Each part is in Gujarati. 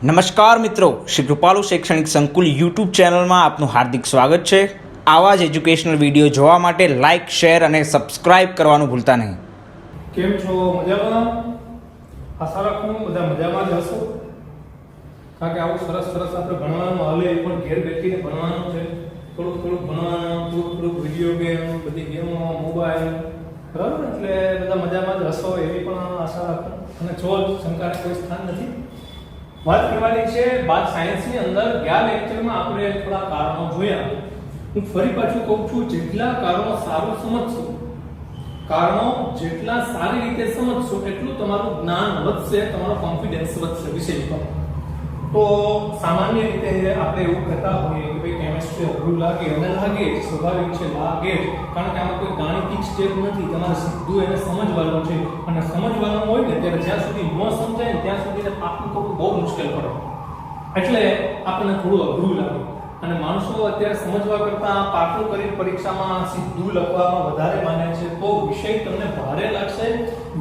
નમસ્કાર મિત્રો, શ્રી કૃપાલુ શૈક્ષણિક સંકુલ યુટ્યુબ ચેનલમાં આપનું હાર્દિક સ્વાગત છે। આવા જ એજ્યુકેશનલ વિડીયો જોવા માટે લાઇક, શેર અને સબસ્ક્રાઇબ કરવાનું ભૂલતા નહીં। કેમ છો? મજામાં? આશા રાખું બધા મજામાં જ હશો, કારણ કે આવું સરસ સરસ આપણે ભણવાનું હાલે એ પણ ઘેર બેસીને ભણવાનું છે। થોડુંક ભણવાનું, થોડુંક વિડીયો ગેમ, બધી ગેમો, મોબાઈલ, બરાબર? એટલે બધા મજામાં જ હશો એવી પણ આશા રાખું। અને જો શંકાને કોઈ સ્થાન નથી। વાત કરવાની છે બાદ સાયન્સની અંદર ગયા લેક્ચરમાં આપણે થોડા કારણો જોયા। હું ફરી પાછું કહું છું, જેટલા કારણો સારું સમજશો, કારણો જેટલા સારી રીતે સમજશો એટલું તમારું જ્ઞાન વધશે, તમારો કોન્ફિડન્સ વધશે વિષય પર। તો સામાન્ય રીતે આપણે એવું કહેતા હોઈએ કે ભાઈ કેમિસ્ટ્રી અઘરું લાગે, અને લાગે સ્વાભાવિક છે, લાગે, કારણ કે આમાં કોઈ ગાણિતિક સ્ટેપ નથી, તમારે સીધું એને સમજવાનું છે। અને સમજવાનું હોય ને ત્યારે જ્યાં સુધી ન સમજાય ને ત્યાં સુધી એને પાકું કરવું બહુ મુશ્કેલ પડે, એટલે આપણને થોડું અઘરું લાગે। અને માણસો અત્યારે સમજવા કરતા પાકું કરી પરીક્ષામાં સીધું લખવામાં વધારે માને છે, તો વિષય તમને ભારે લાગશે,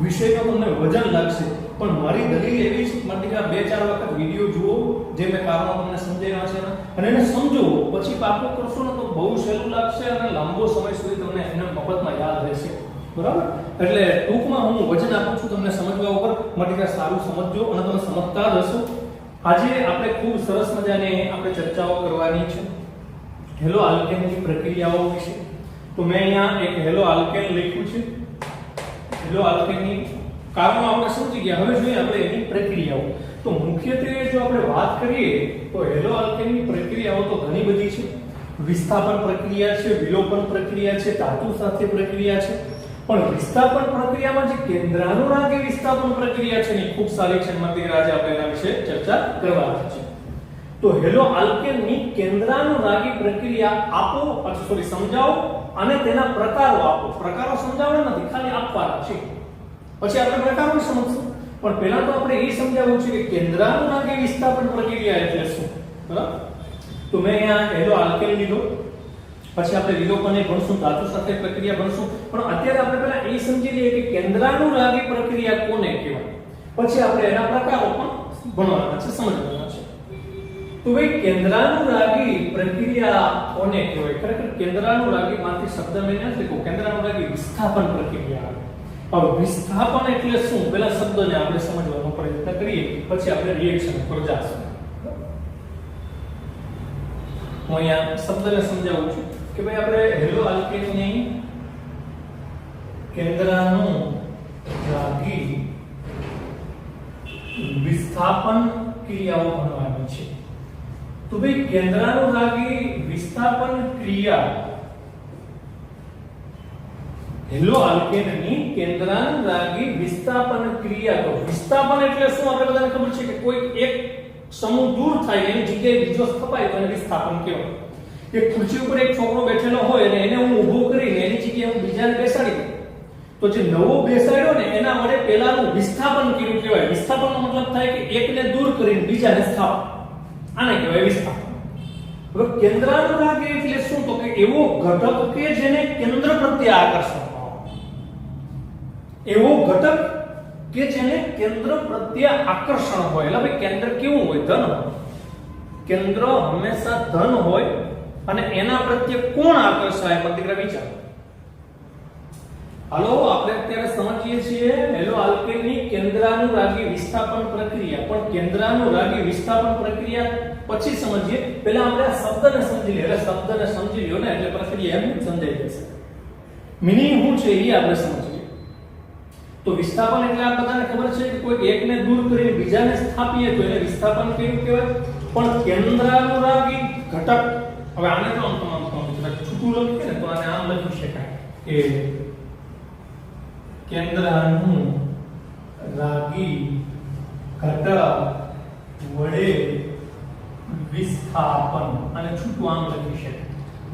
વિષયનો તમને વજન લાગશે। પણ મારી દલીલ એવી છે, માટે કે 2-4 વખત વિડિયો જુઓ, જે મેં કારણો તમને સમજાવ્યા છે અને એને સમજો, પછી પાકું કરશો ને તો બહુ સહેલું લાગશે અને લાંબો સમય સુધી તમને એને મફતમાં યાદ રહેશે, બરાબર? એટલે ટૂંકમાં હું વજન આપું છું તમને સમજવા ઉપર, માટે કે સારું સમજજો અને તમે સમજતા જ હશો। આજે આપણે ખૂબ સરસ મજાની આપણે ચર્ચાઓ કરવાની છે હેલો આલ્કેનની પ્રક્રિયાઓ વિશે। તો મેં અહીંયા એક હેલો આલ્કેન લખ્યું છે। હેલો આલ્કેનની કારણો આપણે સમજી ગયા, હવે જોઈએ આપણે એની પ્રક્રિયાઓ। તો મુખ્યત્વે જો આપણે વાત કરીએ તો હેલો આલ્કેનની પ્રક્રિયાઓ તો ઘણી બધી છે। વિસ્થાપન પ્રક્રિયા છે, વિલોપન પ્રક્રિયા છે, ધાતુ સાથે પ્રક્રિયા છે। પણ વિસ્થાપન પ્રક્રિયામાં જે કેન્દ્રાનુરાગી વિસ્થાપન પ્રક્રિયા છે ને ખૂબ સારી છે, માટે આજે આપણે એના વિશે ચર્ચા કરવાની છે। તો હેલો આલ્કેનની કેન્દ્રાનુરાગી પ્રક્રિયા આપો, સોરી સમજાવો, અને તેના પ્રકારો આપો। પ્રકારો સમજાવવાના નથી, ખાલી આપવાના છે, પછી આપણે પ્રકારો સમજશું। પણ પહેલા તો આપણે એ સમજાવવું છે કે કેન્દ્રાનુરાગી વિસ્થાપન પ્રક્રિયા એટલે શું, બરાબર? તો મેં અહીંયા હેલો આલ્કેન લીધો, પછી આપણે વિલોપન એ ભણશું, ધાતુ સાથે પ્રક્રિયા ભણશું। પણ અત્યારે આપણે પહેલા એ સમજી લઈએ કે કેન્દ્રાનુરાગી પ્રક્રિયા કોને કહેવાય, પછી આપણે એના પ્રકારો પણ ભણવાના છે, સમજવાના છે। તો ભાઈ કેન્દ્રાનુરાગી પ્રક્રિયા કોને કહેવાય? ખરેખર કેન્દ્રાનુરાગી માંથી શબ્દ મેં નથી કહ્યું, કેન્દ્રાનુરાગી વિસ્થાપન પ્રક્રિયા। હવે વિસ્થાપન એટલે શું, પહેલા શબ્દને આપણે સમજવાનો પ્રયત્ન કરીએ, પછી આપણે રિએક્શન પર જઈશું। હું અહીંયા શબ્દને સમજાવું છું કે ભાઈ આપણે હેલો આલ્કેનની કેન્દ્રાનુરાગી વિસ્થાપન ક્રિયાઓ ભણવાની છે। તો ભાઈ કેન્દ્રાનુરાગી વિસ્થાપન ક્રિયા, હેલો આલ્કેનની કેન્દ્રાનુરાગી વિસ્થાપન ક્રિયા। તો વિસ્થાપન એટલે શું આપણે બધાને ખબર છે કે કોઈ એક સમૂહ દૂર થાય એની જગ્યાએ બીજો સ્થપાય તો એને વિસ્થાપન કહેવાય। એક ખુરશી ઉપર એક છોકરો બેઠેલો હોય અને એને હું ઊભો કરીને એની જગ્યાએ હું બીજાને બેસાડી દઉં, તો જે નવો બેસાડ્યો ને એના વડે પહેલાનું વિસ્થાપન કર્યું કહેવાય। વિસ્થાપનનો મતલબ થાય કે એકને દૂર કરીને બીજાને સ્થાપન, આને કહેવાય વિસ્થાપન। હવે કેન્દ્રાનુરાગી એટલે શું, તો કે એવો ઘટક કે જેને કેન્દ્ર પ્રત્યે આકર્ષણ, એવો ઘટક કે જેને કેન્દ્ર પ્રત્યે આકર્ષણ હોય। એટલે ભાઈ કેન્દ્ર કેવું હોય? ધન હોય। કેન્દ્ર હંમેશા ધન હોય અને એના પ્રત્યે કોણ આકર્ષાય? મતલબ વિચાર। હાલો આપણે અત્યારે સમજીએ છીએ હેલો આલ્કેનની કેન્દ્રાનુરાગી વિસ્થાપન પ્રક્રિયા, પણ કેન્દ્રાનુરાગી વિસ્થાપન પ્રક્રિયા પછી સમજીએ, પહેલા આપણે આ શબ્દને સમજી લઈએ। એટલે શબ્દને સમજી લ્યો ને એટલે પ્રક્રિયા એમ સમજાઈ જશે, મીનિંગ શું છે એ આપણે સમજીએ। તો વિસ્થાપન એટલે આ બધાને ખબર છે કે કોઈ એકને દૂર કરીને બીજાને સ્થાપીએ તો એને વિસ્થાપન કેવું કહેવાય। પણ કેન્દ્રાનુરાગી ઘટક, હવે આને તો આમ છૂટું લખીએ ને તો આને આમ લખી શકાય કે કેન્દ્રાનુરાગી ઘટક વડે વિસ્થાપન, અને છૂટું આમ લખી શકાય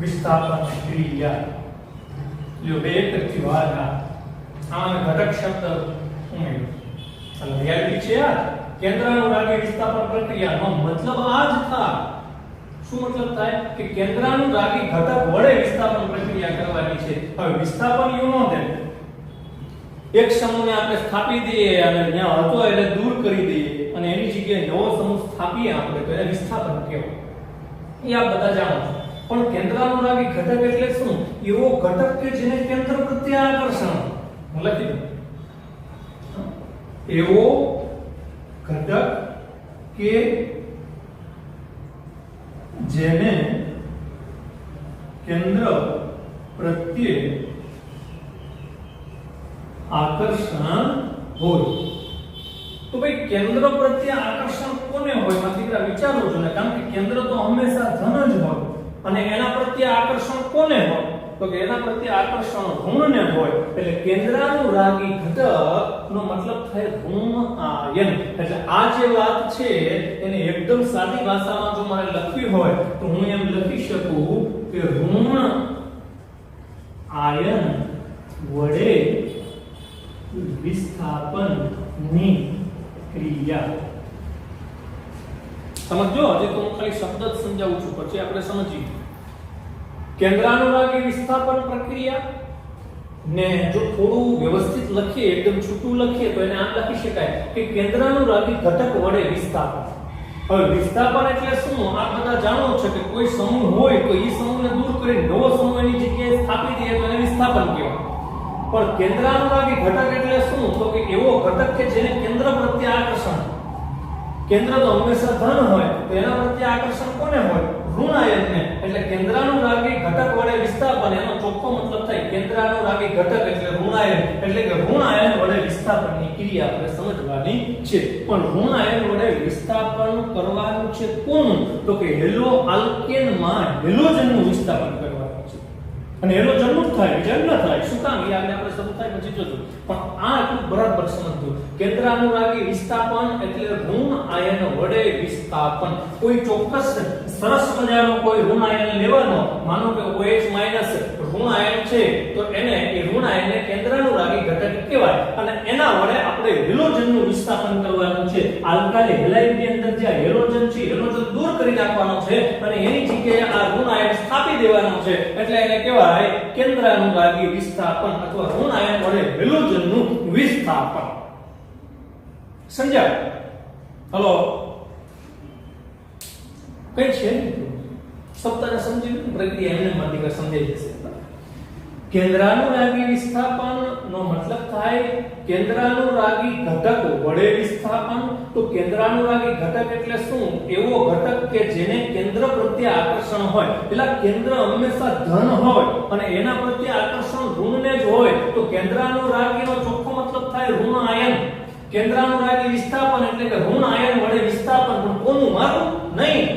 વિસ્થાપન ક્રિયા। લ્યો બે એકથી વાળા આમાં ઘટક શબ્દ ઉમેર્યો, એટલે રિયાલિટી છે યાર। કેન્દ્રાનુરાગી વિસ્થાપન પ્રક્રિયાનો મતલબ આ જ થાય। શું મતલબ થાય કે કેન્દ્રાનુરાગી ઘટક વડે વિસ્થાપન પ્રક્રિયા કરવાની છે। હવે વિસ્થાપન યુ નો દે, એક સમૂહને આપણે સ્થાપી દઈએ અને જ્યાં હતો એને દૂર કરી દઈએ અને અને એની જગ્યાએ નવો સમૂહ સ્થાપીએ આપણે તો એને વિસ્થાપન કહેવાય. એ આપ બધા જાણો છો. પણ કેન્દ્રાનુરાગી ઘટક એટલે શું? એવો ઘટક કે જેને કેન્દ્ર પ્રત્યે આકર્ષણ. હું લખી દઉં. એવો ઘટક કે જેને કેન્દ્ર પ્રત્યે આકર્ષણ હોય. તો ભાઈ કેન્દ્ર પ્રત્યે આકર્ષણ કોને હોય? માત્ર વિચારો છો ને, કારણ કે કેન્દ્ર તો હંમેશા ધન જ હોય અને એના પ્રત્યે આકર્ષણ કોને હોય? તો કે એના પ્રત્યે આકર્ષણ ઋણને હોય. એટલે કેન્દ્રાનુરાગી ઘટક નો મતલબ થાય ઋણ આયન. એટલે આ જે વાત છે એને એકદમ સાદી ભાષામાં જો મારે લખવી હોય તો હું એમ લખી શકું કે ઋણ આયન વડે વિસ્થાપનની ક્રિયા. સમજો, હજી તો હું ખાલી શબ્દ જ સમજાવું છું, પછી આપણે સમજીએ. કેન્દ્રાનુરાગી વિસ્થાપન પ્રક્રિયા ને જો થોડું વ્યવસ્થિત લખીએ, એકદમ છૂટું લખીએ તો એને આમ લખી શકાય કે કેન્દ્રાનુરાગી ઘટક વડે વિસ્થાપન. હવે વિસ્થાપન એટલે શું? આ બધા જાણો છો કે કોઈ સમૂહ હોય તો એ સમૂહને દૂર કરી નવો સમૂહ એની જગ્યાએ સ્થાપી દઈએ તો એને વિસ્થાપન કહેવાય. પણ કેન્દ્રાનુરાગી ઘટક એટલે શું? તો કે એવો ઘટક કે જેને કેન્દ્ર પ્રત્યે આકર્ષણ. કેન્દ્ર તો હંમેશા ધન હોય તો એના પ્રત્યે આકર્ષણ કોને હોય? ઋણાયનને. એટલે કેન્દ્રાનુરાગી ઘટક વડે વિસ્થાપન, એનો ચોખ્ખો મતલબ થાય કેન્દ્રાનુરાગી ઘટક એટલે ઋણાયન. એટલે કે ઋણાયન વડે વિસ્થાપનની ક્રિયા આપણે સમજવાની છે. પણ ઋણાયન વડે વિસ્થાપન કરવાનું છે કોનું? તો કે હેલો આલ્કેનમાં હેલોજનનું વિસ્થાપન કરવાનું છે. અને હેલોજનનું થાય, બીજા ન થાય. શું કામ? એ આપણે શરૂ થાય પછી જોજો. પણ આ એટલું બરાબર સમજજો. કેન્દ્રાનુરાગી વિસ્થાપન એટલે ઋણ આયન વડે વિસ્થાપન. કોઈ ચોક્કસ સરસ મજાનો કોઈ ઋણ આયન લેવાનો, માનો કે OH- ઋણ આયન છે તો એને એ ઋણ આયનને કેન્દ્રાનુરાગી ઘટક કહેવાય અને એના વડે આપણે હેલોજનનું વિસ્થાપન કરવાનું છે. આલ્કાઇલ હેલાઇડની અંદર જે હેલોજન છે, હેલોજન દૂર કરી નાખવાનો છે અને એની જગ્યાએ આ ઋણ આયન સ્થાપી દેવાનો છે. એટલે એને કહેવાય કેન્દ્રાનુરાગી વિસ્થાપન અથવા ઋણ આયન વડે હેલોજનનું વિસ્થાપન. સમજાય? હલો, કઈ છે સપ્તાહને સમજી લો પ્રક્રિયા એમને માત્ર સમજાઈ જશે. કેન્દ્રાનુરાગી વિસ્થાપન નો મતલબ થાય કેન્દ્રાનુરાગી ઘટક વડે વિસ્થાપન. તો કેન્દ્રાનુરાગી ઘટક એટલે શું? એવો ઘટક કે જેને કેન્દ્ર પ્રત્યે આકર્ષણ હોય. એટલે કેન્દ્ર હંમેશા ધન હોય અને એના પ્રત્યે આકર્ષણ ઋણને જ હોય. તો કેન્દ્રાનુરાગીનો ચોખ્ખો મતલબ થાય ઋણ આયન. કેન્દ્રાનુરાગી વિસ્થાપન એટલે કે ઋણ આયન વડે વિસ્થાપન. પણ કોનું? મારું નહીં.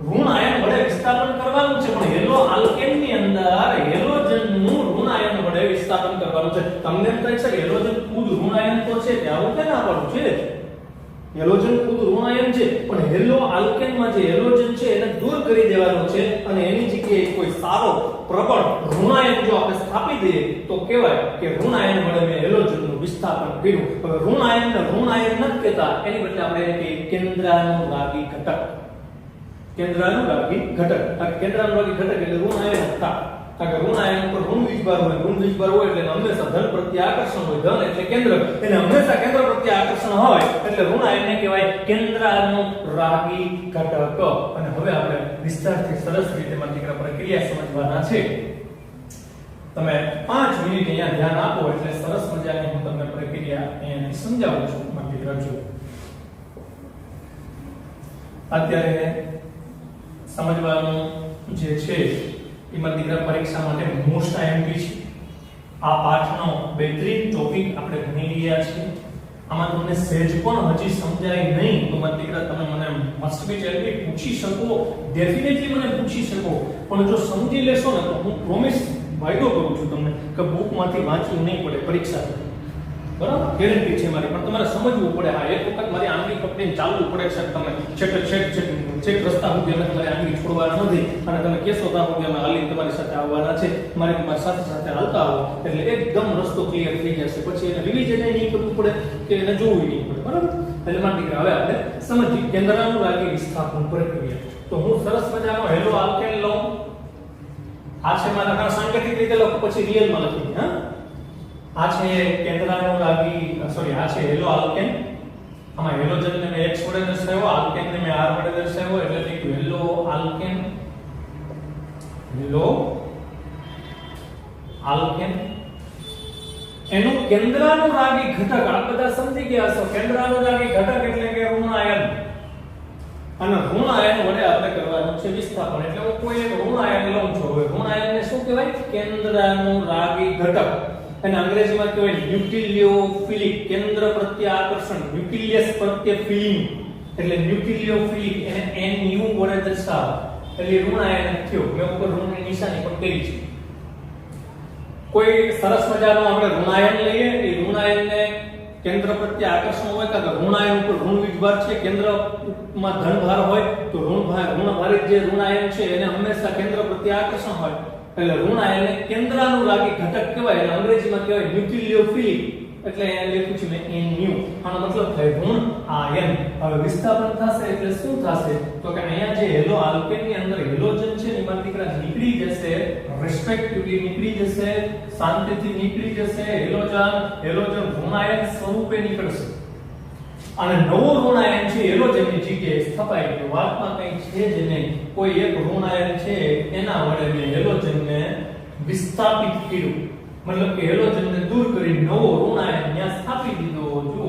ઋણ આયન વડે વિસ્થાપન કરવાનું છે, પણ હેલો આલ્કેનની અંદર હેલોજનનું ઋણ આયન વડે વિસ્થાપન કરવાનું છે. તમને એમ થાય છે કે હેલોજન ખુદ ઋણ આયન તો છે, ત્યાં કે ના પડવું છે. હેલોજન ખુદ ઋણ આયન છે, પણ હેલો આલ્કેનમાં જે હેલોજન છે એને દૂર કરી દેવાનો છે અને એની જગ્યાએ કોઈ સારો પ્રબળ ઋણ આયન જો આપણે સ્થાપી દઈએ તો કહેવાય કે ઋણ આયન વડે મેં હેલોજનનું વિસ્થાપન કર્યું. હવે ઋણ આયનને ઋણ આયન નથી કહેતા, એની બદલે આપણે એને કહીએ કેન્દ્રાનુરાગી ઘટક. કેન્દ્રાનુરાગી ઘટક. આ કેન્દ્રાનુરાગી ઘટક એટલે ઋણ આયન હતા. કારણ કે ઋણ આયન પર ઋણ વીજભાર હોય, ઋણ વીજભાર હોય એટલે હંમેશા ધન પ્રત્યે આકર્ષણ હોય. ધન એટલે કેન્દ્ર, એને હંમેશા કેન્દ્ર પ્રત્યે આકર્ષણ હોય એટલે ઋણ આયનને કહેવાય કેન્દ્રાનુરાગી ઘટક. અને હવે આપણે વિસ્તારથી સરસ રીતે માત્ર પ્રક્રિયા સમજવાના છે. તમે 5 મિનિટ અહીંયા ધ્યાન આપો એટલે સરસ મજાની હું તમને પ્રક્રિયા અહીંયા સમજાવું છું. માત્ર કરજો. અત્યારે સમજવાનું જે છે એમાં દીકરા પરીક્ષા માટે મોસ્ટ આઈએમપી છે. આ પાઠનો બહેતરીન ટોપિક આપણે ભણી રહ્યા છીએ. આમાં તમને સહેજ પણ હજી સમજાય નહીં તો મારા દીકરા તમે મને મસ્ટ બી ટેલ પૂછી શકો, ડેફિનેટલી મને પૂછી શકો. પણ જો સમજી લેશો ને તો હું પ્રોમિસ વાયદો કરું છું તમને કે બુકમાંથી વાંચવું નહીં પડે પરીક્ષા. બરાબર? ગેરંટી છે મારી. પણ તમારે સમજવું પડે. હા, એક વખત મારી આંગળી પકડીને ચાલવું પડે છે. તમે છેક રસ્તા સુધી અમે તમારી આંગળી છોડવાના નથી અને તમે કહેશો ત્યાં સુધી અમે હાલીને તમારી સાથે આવવાના છે. તમારી સાથે સાથે હાલતા આવો એટલે એકદમ રસ્તો ક્લિયર થઈ જશે. પછી એને રિવિઝન નહીં કરવું પડે કે એને જોવું નહીં પડે. બરાબર? એટલે મારા દીકરા હવે આપણે સમજીએ કેન્દ્રાનુરાગી વિસ્થાપન પ્રક્રિયા. તો હું સરસ મજાનો હેલો આલ્કેન લઉં. આ છે મારા સાંકેતિક રીતે લખું, પછી રિયલમાં લખી. હા, આ છે કેન્દ્રાનુરાગી આ છે હેલો આલ્કેન આમાં હેલોજન ને મેં X વડે દર્શાવ્યો, આલ્કેન ને મેં R વડે દર્શાવ્યો, એટલે થઈ ગયું હેલો આલ્કેન, હેલો આલ્કેન. એનું કેન્દ્રાનુરાગી ઘટક આ બધા સમજી ગયા છો. કેન્દ્રાનુરાગી ઘટક એટલે કે ઋણ આયન, અને ઋણ આયન વડે આપણે કરવાનું છે વિસ્થાપન. એટલે હું કોઈ એક ઋણ આયન લઉં છું. હવે ઋણ આયનને શું કહેવાય? કેન્દ્રાનુરાગી ઘટક. અને અંગ્રેજીમાં કહેવાય ન્યુક્લિયોફિલિક, કેન્દ્ર પ્રત્યે આકર્ષણ, ન્યુક્લિયસ પ્રત્યે ફિલિંગ, એટલે ન્યુક્લિયોફિલિક. એને Nu વડે દર્શાવે એટલે ઋણ આયન થયો. મેં ઉપર ઋણની નિશાની પણ કરી છે. કોઈ સરસ મજાનો આપણે ઋણાયન લઈએ, એ ઋણાયનને કેન્દ્ર પ્રત્યે આકર્ષણ હોય, કારણ કે ઋણાયન ઉપર ઋણ વીજભાર છે, કેન્દ્રમાં ધનભાર હોય, તો ઋણભારિત જે ઋણાયન છે એને હંમેશા કેન્દ્ર પ્રત્યે આકર્ષણ હોય, એટલે ઋણાયનને કેન્દ્રાનુરાગી ઘટક કહેવાય. એટલે અંગ્રેજીમાં કહેવાય ન્યુક્લિયોફિલિક, એટલે એને લખ્યું છે મેં Nu. આનો મતલબ થાય ઋણ આયન. હવે વિસ્થાપન થશે એટલે શું થશે? તો કે અહીંયા જે હેલો આલ્કેન ની અંદર હેલોજન છે ને એમાં દીકરા નીકળી જશે, રિસ્પેક્ટિવલી નીકળી જશે, શાંતિથી નીકળી જશે. હેલોજન ઋણાયન સ્વરૂપે નીકળશે, અને નવો ઋણાયન છે હેલોજનની જગ્યાએ સ્થપાઈ ગયો. વાતમાં કંઈ છે જ નહીં. કોઈ એક ઋણાયન છે એના વડે મેં હેલોજનને વિસ્થાપિત કર્યું, મતલબ કે હેલોજનને દૂર કરી નવો ઋણાયન ત્યાં સ્થાપી દીધો. જો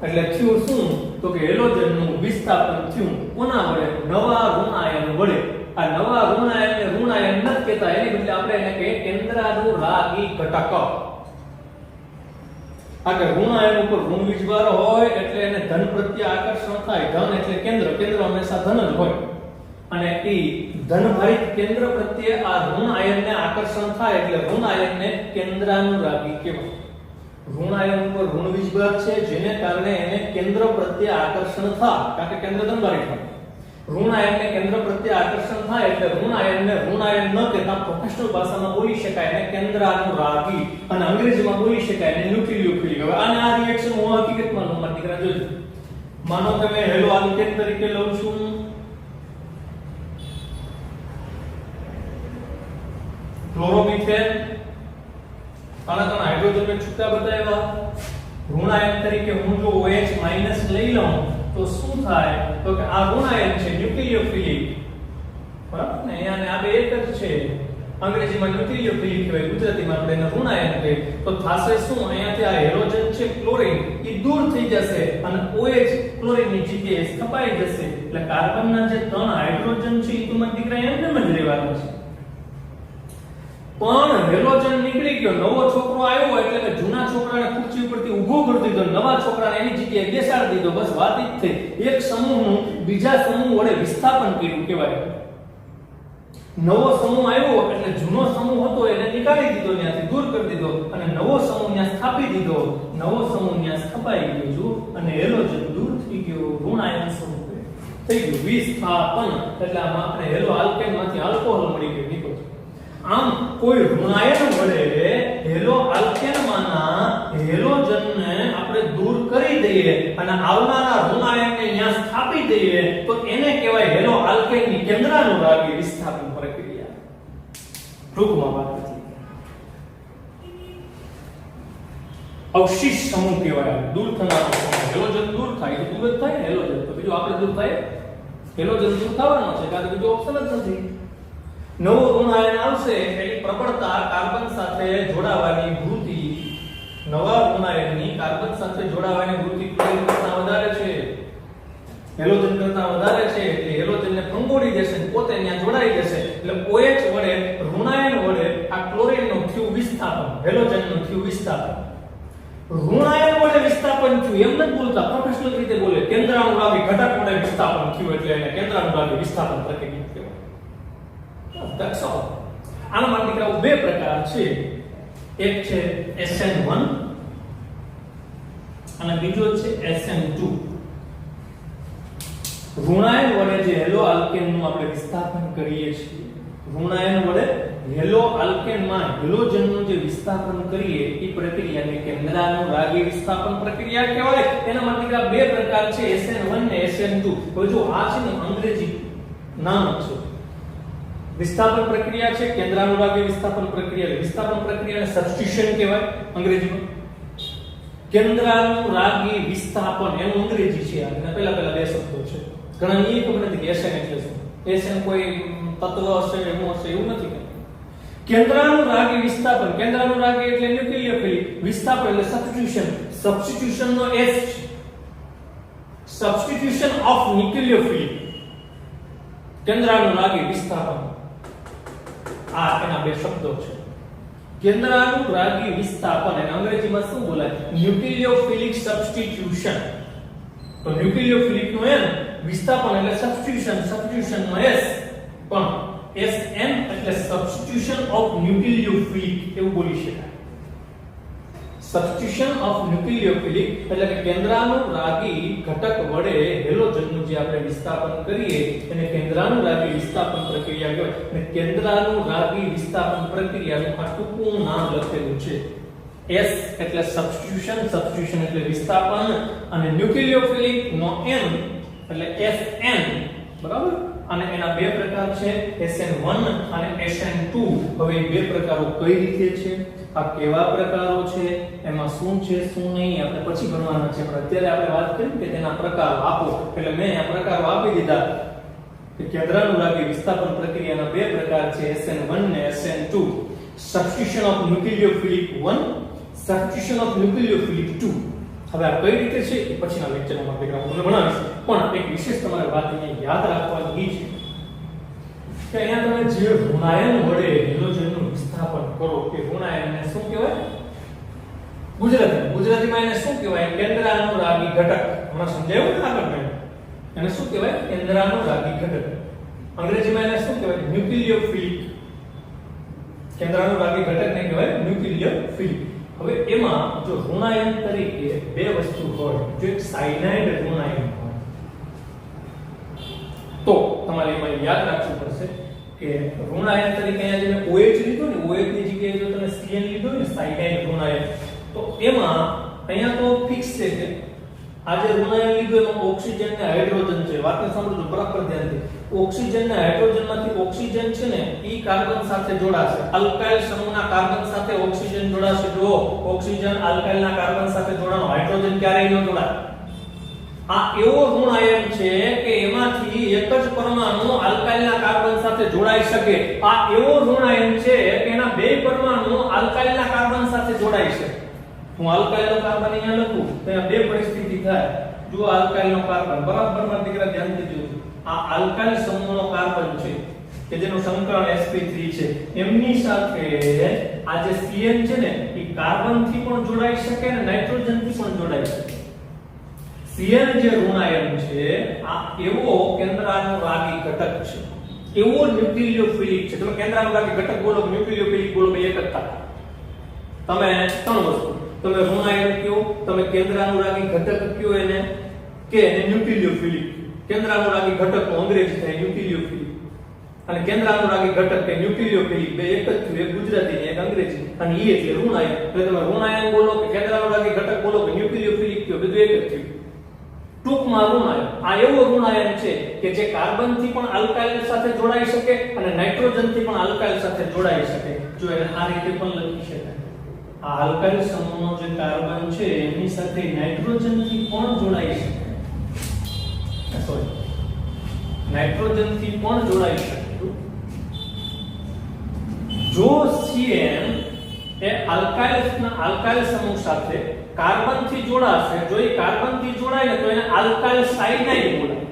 એટલે થયું શું? તો કે હેલોજનનું વિસ્થાપન થયું. કોના વડે? નવા ઋણાયન વડે. આ નવા ઋણાયનને ઋણાયન નથી કહેતા, એની બદલે આપણે એને કહીએ કેન્દ્રાનુરાગી ઘટક. આ કે ઋણાયન ઉપર ઋણ વીજભાર હોય એટલે એને ધન પ્રત્યે આકર્ષણ થાય. ધન એટલે કેન્દ્ર હંમેશા ધન જ હોય, અને એ ધનભારિત કેન્દ્ર પ્રત્યે આ ઋણ આયનને આકર્ષણ થાય એટલે ઋણ આયનને કેન્દ્રાનુરાગી કહેવાય. ઋણ આયન ઉપર ઋણ વીજભાર છે, જેને કારણે એને કેન્દ્ર પ્રત્યે આકર્ષણ થાય, કારણ કે કેન્દ્ર ધનભારિત હોય. ઋણ આયનને કેન્દ્ર પ્રત્યે આકર્ષણ થાય એટલે ઋણ આયનને ઋણ આયન ન કહેતા પ્રોફેશનલ ભાષામાં બોલી શકાય એને કેન્દ્રાનુરાગી, અને અંગ્રેજીમાં બોલી શકાય એને ન્યુક્લિયોફિલિક. હવે આને આ રિએક્શન હું હકીકતમાં લઉં, મારા દીકરા જોજો. માનો કે મેં હેલો આલ્કેન તરીકે લઉં છું, ક્લોરોમિથેન, આના ત્રણ હાઇડ્રોજન મેં છૂટા બતાવ્યા. ઋણાયન તરીકે હું જો OH- લઈ લઉં તો શું થાય? તો કે આ ઋણાયન છે ન્યુક્લિયોફિલિક, બરાબર ને? અહીંયા આ બે એક જ છે. અંગ્રેજીમાં ન્યુક્લિયોફિલિક કહેવાય, ગુજરાતીમાં આપણે એને ઋણાયન કહીએ. તો થાશે શું? અહીંયાથી આ હેલોજન છે ક્લોરીન, એ દૂર થઈ જશે અને OH ક્લોરીનની જગ્યાએ સ્થપાઈ જશે. એટલે કાર્બનના જે ત્રણ હાઇડ્રોજન છે એ તો મને દીકરા એમ જ રહેવાનો છે. પણ હેલોજન નીકળી ગયો, નવો છોકરો આવ્યો એટલે કે જૂના છોકરાને ખુરશી ઉપરથી ઊભો કરી દીધો, નવા છોકરાને એની જગ્યાએ બેસાડી દીધો. બસ વાત જ થઈ. એક સમૂહનું બીજા સમૂહ વડે વિસ્થાપન કર્યું કહેવાય. નવો સમૂહ આવ્યો એટલે જૂનો સમૂહ હતો એને નીકાળી દીધો, ત્યાંથી દૂર કરી દીધો, અને નવો સમૂહ ત્યાં સ્થાપી દીધો. નવો સમૂહ ત્યાં સ્થપાઈ ગયો જો, અને હેલોજન દૂર થઈ ગયો, ઋણાયન સ્વરૂપે થઈ ગયું વિસ્થાપન. એટલે આમાં આપણે હેલો આલ્કેનમાંથી આલ્કોહોલ મળી ગયો, નીકળ્યો. આમ કોઈ ઋણાયન વડે હેલો આલ્કેનમાંના હેલોજનને આપણે દૂર કરી દઈએ અને આવનારા ઋણાયનને ત્યાં સ્થાપી દઈએ તો એને કહેવાય હેલો આલ્કેનની કેન્દ્રાનુરાગી વિસ્થાપન પ્રક્રિયા. ટૂંકમાં વાત છે. અવશિષ્ટ સમૂહ કહેવાય, દૂર થનારો સમૂહ. હેલોજન દૂર થાય તો દૂર જ થાય ને હેલોજન, તો બીજું આપણે દૂર થાય? હેલોજન દૂર થવાનો છે, કારણ કે બીજો ઓપ્શન જ નથી. નવો ઋણાયન આવશે એટલે પ્રબળતા કાર્બન સાથે જોડાવાની વૃત્તિ, નવા ઋણાયનની કાર્બન સાથે જોડાવાની વૃત્તિ ક્લોરીન કરતા વધારે છે, હેલોજન કરતા વધારે છે. એટલે હેલોજનને ફંગોળી દેશે, પોતે ત્યાં જોડાઈ જશે. એટલે OH વડે ઋણાયન વડે આ ક્લોરીનનું થયું વિસ્થાપન, હેલોજનનું થયું વિસ્થાપન. ઋણાયન વડે વિસ્થાપન થયું એમ નથી બોલતા, પ્રોફેશનલ રીતે બોલે. કેન્દ્રાનુરાગી ઘટક વડે વિસ્થાપન થયું એટલે એને કેન્દ્રાનુરાગી વિસ્થાપન પ્રક્રિયા કહેવાય. આના માટે દીકરાઓ બે પ્રકાર છે. એક છે SN1 અને બીજો છે SN2. ઋણાયન વડે જે હેલો આલ્કેનનું આપણે વિસ્થાપન કરીએ છીએ, ઋણાયન વડે હેલો આલ્કેનમાં હેલોજનનું જે વિસ્થાપન કરીએ એ પ્રક્રિયાને કેન્દ્રાનુરાગી વિસ્થાપન પ્રક્રિયા કહેવાય. એના માટે દીકરા બે પ્રકાર છે, SN1 ને SN2. હવે જો આ છે ને અંગ્રેજી નામ છે. વિસ્થાપન પ્રક્રિયા છે કેન્દ્રાનુરાગી વિસ્થાપન પ્રક્રિયા. વિસ્થાપન પ્રક્રિયાને સબસ્ટિટ્યુશન કહેવાય અંગ્રેજીમાં. કેન્દ્રાનુરાગી વિસ્થાપન એનું અંગ્રેજી છે અને પહેલા બે શબ્દો છે. ઘણાને એ ખબર નથી કે એસએન એટલે શું. એસએન કોઈ તત્વ હશે એનું હશે એવું નથી કે કેન્દ્રાનુરાગી વિસ્થાપન. કેન્દ્રાનુરાગી એટલે ન્યુક્લિયોફિલિક, વિસ્થાપન એટલે સબસ્ટિટ્યુશન નો એસ છે. સબસ્ટિટ્યુશન ઓફ ન્યુક્લિયોફિલિક, કેન્દ્રાનુરાગી વિસ્થાપન, આ એના બે શબ્દો છે. કેન્દ્રાનુરાગી વિસ્થાપન અને અંગ્રેજીમાં શું બોલાય? ન્યુક્લિયોફિલિક સબસ્ટિટ્યુશન. તો ન્યુક્લિયોફિલિક નો એન, વિસ્થાપન એટલે સબસ્ટિટ્યુશન નો એસ, પણ SN એટલે સબસ્ટિટ્યુશન ઓફ ન્યુક્લિયોફિલિક એવું બોલી શકાય. સબસ્ટિટ્યુશન ઓફ ન્યુક્લિયોફિલિક એટલે કે કેન્દ્રાનુરાગી ઘટક વડે હેલોજનનું જે આપણે વિસ્થાપન કરીએ એને કેન્દ્રાનુરાગી વિસ્થાપન પ્રક્રિયા કહેવાય. અને કેન્દ્રાનુરાગી વિસ્થાપન પ્રક્રિયાનું આ ટૂંકું નામ લખેલું છે. S એટલે સબસ્ટિટ્યુશન એટલે વિસ્થાપન, અને ન્યુક્લિયોફિલિક નો N એટલે SN, બરાબર? અને એના બે પ્રકાર છે, SN1 અને SN2. હવે એ બે પ્રકારો કઈ રીતે છે, આ કેવા પ્રકારો છે, એમાં શું છે શું નહીં આપણે પછી ભણવાના છે. પણ અત્યારે આપણે વાત કરી કે તેના પ્રકારો આપો, એટલે મેં આ પ્રકારો આપી દીધા કે કેન્દ્રાનુરાગી વિસ્થાપન પ્રક્રિયાના બે પ્રકાર છે, SN1 ને SN2. Substitution of nucleophilic 1, substitution of nucleophilic 2. હવે આ કઈ રીતે છે એ પછીના લેક્ચરમાં આપણે તમને ભણાવીશ. પણ એક વિશેષ તમારે વાત અહીંયા યાદ રાખવાની છે કે અહીંયા તમે જે ઋણાયન વડે હેલોજનનું વિસ્થાપન કરો કે ઋણાયનને શું કહેવાય? ગુજરાતીમાં એને શું કહેવાય? કેન્દ્રાનુરાગી ઘટક. હમણાં સમજાયું ને આગળ મેં એને શું કહેવાય? કેન્દ્રાનુરાગી ઘટક. અંગ્રેજીમાં એને શું કહેવાય? ન્યુક્લિયોફિલિક. કેન્દ્રાનુરાગી ઘટકને કહેવાય ન્યુક્લિયોફિલિક. હવે એમાં જો ઋણાયન તરીકે બે વસ્તુ હોય, જો એક સાયનાઇડ ઋણાયન હોય તો તમારે એમાં યાદ રાખવું પડશે કે ઋણાયન તરીકે અહીંયા જે મેં OH લીધો ને, OH ની જગ્યાએ જો તમે Cn લીધો ને, સાયનાઇડ ઋણાયન, તો એમાં અહીંયા તો ફિક્સ છે કે આ જે ઋણાયન લીધો એમાં ઓક્સિજન ને હાઇડ્રોજન છે. વાતને સાંભળજો બરાબર ધ્યાનથી. ઓક્સિજન ને હાઇડ્રોજનમાંથી ઓક્સિજન છે ને ઈ કાર્બન સાથે જોડાશે. આલ્કાઇલ સમૂહના કાર્બન સાથે ઓક્સિજન જોડાશે. જો ઓક્સિજન આલ્કાઇલના કાર્બન સાથે જોડાનો, હાઇડ્રોજન ક્યારેય ન જોડાય. આ એવો ઋણાયન છે કે એમાંથી એક જ પરમાણુ આલ્કાઇલના કાર્બન સાથે જોડાઈ શકે. આ એવો ઋણાયન છે કે એના બે પરમાણુ આલ્કાઇલના કાર્બન સાથે જોડાઈ શકે. હું આલ્કાઇલનો કાર્બન અહીંયા લખું તો અહીંયા બે પરિસ્થિતિ થાય. જો આલ્કાઇલનો કાર્બન, બરાબર મારા દીકરા ધ્યાનથી જોજો, આ આલ્કાઇલ સમૂહનો કાર્બન છે કે જેનું સંકરણ sp3 છે, એમની સાથે આ જે Cn છે ને એ કાર્બન થી પણ જોડાઈ શકે અને નાઇટ્રોજન થી પણ જોડાઈ શકે. Cn જે ઋણાયન છે આ એવો કેન્દ્રાનુરાગી ઘટક છે, એવો ન્યુક્લિયોફિલિક છે. તમે કેન્દ્રાનુરાગી ઘટક બોલો કે ન્યુક્લિયોફિલિક બોલો બે એક જ થાય. તમે ત્રણ વસ્તુ, તમે ઋણાયન કયો, તમે કેન્દ્રાનુરાગી ઘટક કયો એને, કે ન્યુક્લિયોફિલિક. કેન્દ્રાનુરાગી ઘટક નું અંગ્રેજી થાય ન્યુક્લિયોફિલિક, અને કેન્દ્રાનુરાગી ઘટક કે ન્યુક્લિયોફિલિક બે એક જ થયું, એક ગુજરાતી ને એક અંગ્રેજી, અને ઈ એટલે ઋણાયન. એટલે તમે ઋણાયન બોલો કે કેન્દ્રાનુરાગી ઘટક બોલો કે ન્યુક્લિયોફિલિક કયો, બધું એક જ થયું. ટૂંકમાં ઋણાયન આ એવો ઋણાયન છે કે જે કાર્બન થી પણ આલ્કાઇલ સાથે જોડાઈ શકે અને નાઇટ્રોજન થી પણ આલ્કાઇલ સાથે જોડાઈ શકે. જો એને આ રીતે પણ લખી શકાય, આ આલ્કાઇલ સમૂહનો જે કાર્બન છે એની સાથે નાઇટ્રોજન થી પણ જોડાઈ શકે. સોરી, નાઇટ્રોજન થી પણ જોડાઈ શકે. જો Cn એ આલ્કાઇલ સમૂહ સાથે કાર્બન થી જોડાશે, જો એ કાર્બન થી જોડાય ને તો એને આલ્કાઇલ સાયનાઇડ બોલાય.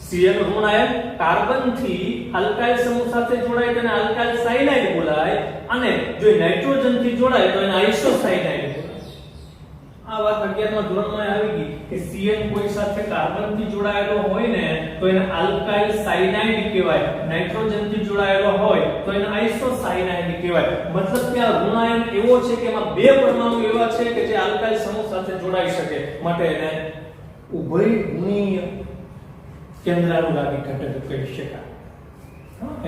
Cn ઋણાયન કાર્બન થી આલ્કાઇલ સમૂહ સાથે જોડાય તો એને આલ્કાઇલ સાયનાઇડ બોલાય, અને જો એ નાઇટ્રોજન થી જોડાય તો એને આઇસોસાયનાઇડ બોલાય. આ વાત 11મા ધોરણમાં આવી ગઈ કે Cn કોઈ સાથે કાર્બન થી જોડાયેલો હોય ને તો એને આલ્કાઇલ સાયનાઇડ કહેવાય, નાઇટ્રોજન થી જોડાયેલો હોય તો એને આઇસોસાયનાઇડ કહેવાય. મતલબ કે આ ઋણાયન એવો છે કે એમાં બે પરમાણુ એવા છે કે જે આલ્કાઇલ સમૂહ સાથે જોડાઈ શકે, માટે એને ઉભયગુણીય કેન્દ્રાનુરાગી ઘટક કહી શકાય.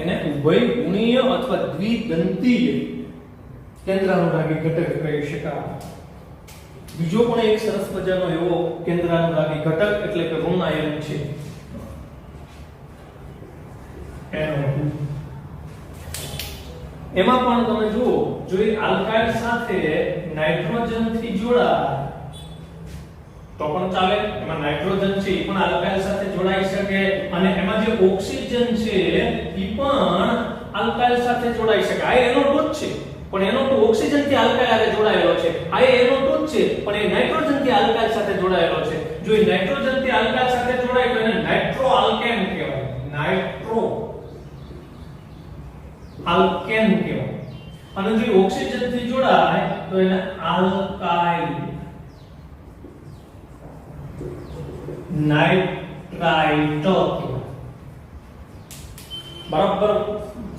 એને ઉભયગુણીય અથવા દ્વિદંતીય કેન્દ્રાનુરાગી ઘટક કહી શકાય. બીજો પણ એક સરસ મજાનો એવો કેન્દ્રાનુરાગી ઘટક એટલે કે ઋણાયન છે, એમાં પણ તમે જુઓ, જો એ આલ્કાઇલ સાથે નાઇટ્રોજન થી જોડાય તો પણ ચાલે, એમાં નાઇટ્રોજન છે એ પણ આલ્કાઇલ સાથે જોડાઈ શકે, અને એમાં જે ઓક્સિજન છે એ પણ આલ્કાઇલ સાથે જોડાઈ શકે. આ એનો ટૂથ છે પણ એનો ટુ ઓક્સિજન થી આલ્કાઇલ સાથે જોડાયેલો છે. આ એનો ટૂથ છે પણ એ નાઇટ્રોજન થી આલ્કાઇલ સાથે જોડાયેલો છે. જો એ નાઇટ્રોજન થી આલ્કાઇલ સાથે જોડાય તો એને નાઇટ્રો આલ્કેન કહેવાય. નાઇટ્રો આલ્કેન કહેવાય. અને જો ઓક્સિજન થી જોડાય તો એને આલ્કાઇલ નાઇટ્રાઇટ કહેવાય. બરાબર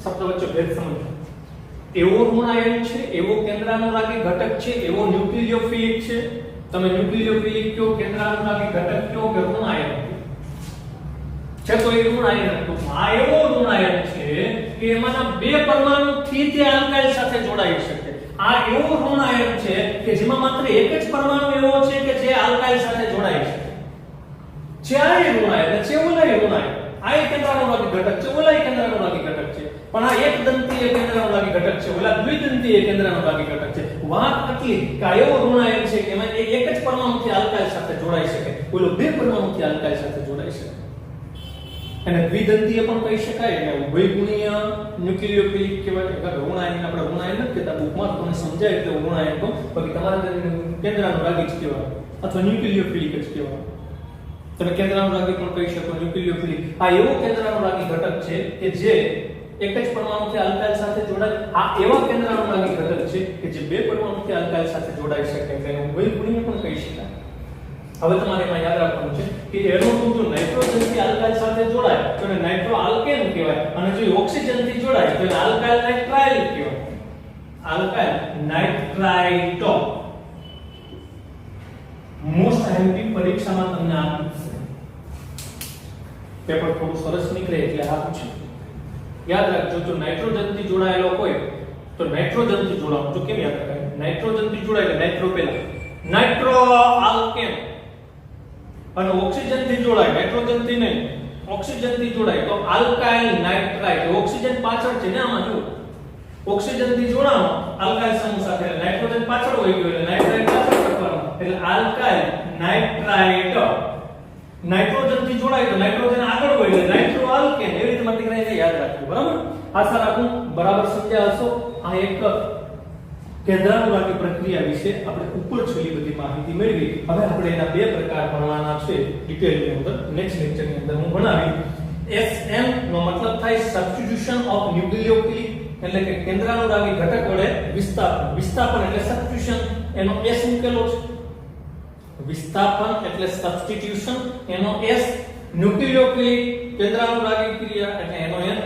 શબ્દ વચ્ચે ભેદ સમજો. એવો ઋણ આયન છે, એવો કેન્દ્રાનુરાગી ઘટક છે, એવો ન્યુક્લિયોફિલિક છે. તમે ન્યુક્લિયોફિલિક કયો, કેન્દ્રાનુરાગી ઘટક કયો કે ઋણ આયન છે તો એ ઋણ આયન હતું. આ એવો ઋણ આયન છે કે એમાંના બે પરમાણુ થી તે આલ્કાઇલ સાથે જોડાઈ શકે. આ એવો ઋણ આયન છે કે જેમાં માત્ર એક જ પરમાણુ એવો છે કે જે આલ્કાઇલ સાથે જોડાઈ શકે. ચારે ઋણ આયન છે, ઓલાય ઋણ આયન. આ એક કેન્દ્રાનુરાગી ઘટક છે, ઓલાય કેન્દ્રાનુરાગી ઘટક છે. પણ આ એક દંતીય કેન્દ્રાનુરાગી ઘટક છે, ઓલા દ્વિદંતીય કેન્દ્રાનુરાગી ઘટક છે. વાત એટલી કે આ એવો ઋણ આયન છે કે એમાં એક જ પરમાણુથી આલ્કાઇલ સાથે જોડાઈ શકે, ઓલો બે પરમાણુથી આલ્કાઇલ સાથે જોડાઈ શકે. એને દ્વિદંતીય પણ કહી શકાય, એટલે ઉભયગુણીય ન્યુક્લિયોફિલિક કહેવાય. ઋણ આયન આપણે ઋણ આયન નથી કહેતા, બુકમાં તમને સમજાય એટલે ઋણ આયન કહો, બાકી તમારે કેન્દ્રાનુરાગી જ કહેવાય અથવા ન્યુક્લિયોફિલિક જ કહેવાય. તમે કેન્દ્રાનુરાગી પણ કહી શકો, ન્યુક્લિયોફિલિક. આ એવો કેન્દ્રાનુરાગી ઘટક છે કે જે એક જ પરમાણુથી આલ્કાઇલ સાથે જોડાય. આ એવા કેન્દ્રાનુરાગી ઘટક છે કે જે બે પરમાણુથી આલ્કાઇલ સાથે જોડાઈ શકે, એટલે ઉભયગુણીય પણ કહી શકાય. હવે તમારે એમાં યાદ રાખવાનું છે કે એનો જો નાઇટ્રોજનથી આલ્કાઇલ સાથે જોડાય તો એને નાઇટ્રો આલ્કેન કહેવાય, અને જો ઓક્સિજનથી જોડાય તો એને આલ્કાઇલ નાઇટ્રાઇલ કહેવાય. Alkyl nitrite. મોસ્ટ આઈએમપી પરીક્ષામાં તમને આ પૂછશે. પેપર થોડું સરસ નીકળે એટલે આ પૂછે. યાદ રાખજો, જો નાઇટ્રોજનથી જોડાયેલો હોય તો નાઇટ્રોજનથી જોડાવું. જો કેમ યાદ રખાય? નાઇટ્રોજનથી જોડાય એટલે નાઇટ્રો પહેલા નાઇટ્રો આલ્કેન, અને ઓક્સિજનથી જોડાય, નાઇટ્રોજનથી નહીં ઓક્સિજનથી જોડાય તો આલ્કાઇલ નાઇટ્રાઇટ. ઓક્સિજન પાછળ છે ને આમાં, જો ઓક્સિજનથી જોડાણો આલ્કાઇલ સમૂહ સાથે, નાઇટ્રોજન પાછળ હોય ગયો એટલે નાઇટ્રાઇટ પાછળ લખવાનું, એટલે આલ્કાઇલ નાઇટ્રાઇટ. નાઇટ્રોજનથી જોડાય તો નાઇટ્રોજન આગળ હોય એટલે નાઇટ્રો આલ્કેન. એવી રીતે માત્ર એને યાદ રાખજો. બરાબર? આશા રાખું બરાબર સમજ્યા હશો. આ એક કેન્દ્રાનુરાગી પ્રક્રિયા વિશે આપણે ઉપર છેલ્લી બધી માહિતી મેળવી. હવે આપણે એના બે પ્રકાર ભણવાના છે ડિટેલની અંદર. નેક્સ્ટ લેક્ચરની અંદર હું ભણાવી. SN નો મતલબ થાય સબસ્ટિટ્યુશન ઓફ ન્યુક્લિયોફિલિક, એટલે કે કેન્દ્રાનુરાગી ઘટક વડે વિસ્થાપન. વિસ્થાપન એટલે સબસ્ટિટ્યુશન, એનો S મૂકેલો છે. વિસ્થાપન એટલે સબસ્ટિટ્યુશન, એનો S. ન્યુક્લિયોફિલિક કેન્દ્રાનુરાગી ક્રિયા એટલે એનો N.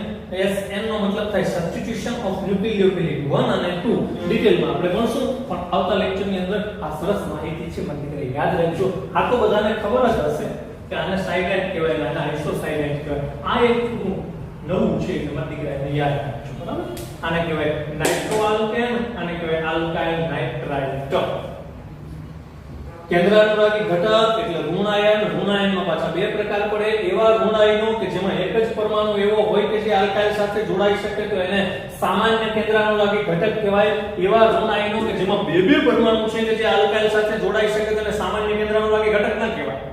SN નો મતલબ થાય સબસ્ટિટ્યુશન ઓફ ન્યુક્લિયોફિલિક 1 અને 2. ડિટેલમાં આપણે ભણશું, પણ આવતા લેક્ચરની અંદર આ સરસ માહિતી છે, મને યાદ રાખજો. આ તો બધાને ખબર જ હશે કે આને સાઇનાઇડ કહેવાય, આને આઇસોસાયનાઇડ કહેવાય. આ એક નવું છે એટલે મારા દીકરાને યાદ રાખજો. બરાબર? આને કહેવાય નાઇટ્રો આલ્કેન, આને કહેવાય આલ્કાઇલ નાઇટ્રાઇટ. કેન્દ્રાનુરાગી ઘટક એટલે ઋણ આયન. ઋણ આયનમાં પાછા બે પ્રકાર પડે. એવા ઋણ આયનો કે જેમાં એક જ પરમાણુ એવો હોય કે જે આલ્કાઇલ સાથે જોડાઈ શકે તો એને સામાન્ય કેન્દ્રાનુરાગી ઘટક કહેવાય. એવા ઋણ આયનો કે જેમાં બે બે પરમાણુ છે કે જે આલ્કાઇલ સાથે જોડાઈ શકે તો એને સામાન્ય કેન્દ્રાનુરાગી ઘટક ન કહેવાય.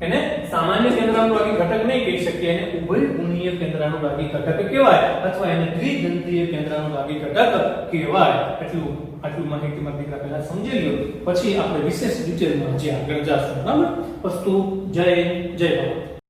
એને સામાન્ય કેન્દ્રાનુરાગી ઘટક નહીં કહી શકીએ, એને ઉભયગુણીય કેન્દ્રાનુરાગી ઘટક કહેવાય, અથવા એને દ્વિદંતીય કેન્દ્રાનુરાગી ઘટક કહેવાય. આટલું માહિતી માં દીકરા પહેલા સમજી લ્યો, પછી આપણે વિશેષ ડિટેલમાં જે આગળ જાશું. બરાબર? અસ્તુ. જય ભારત.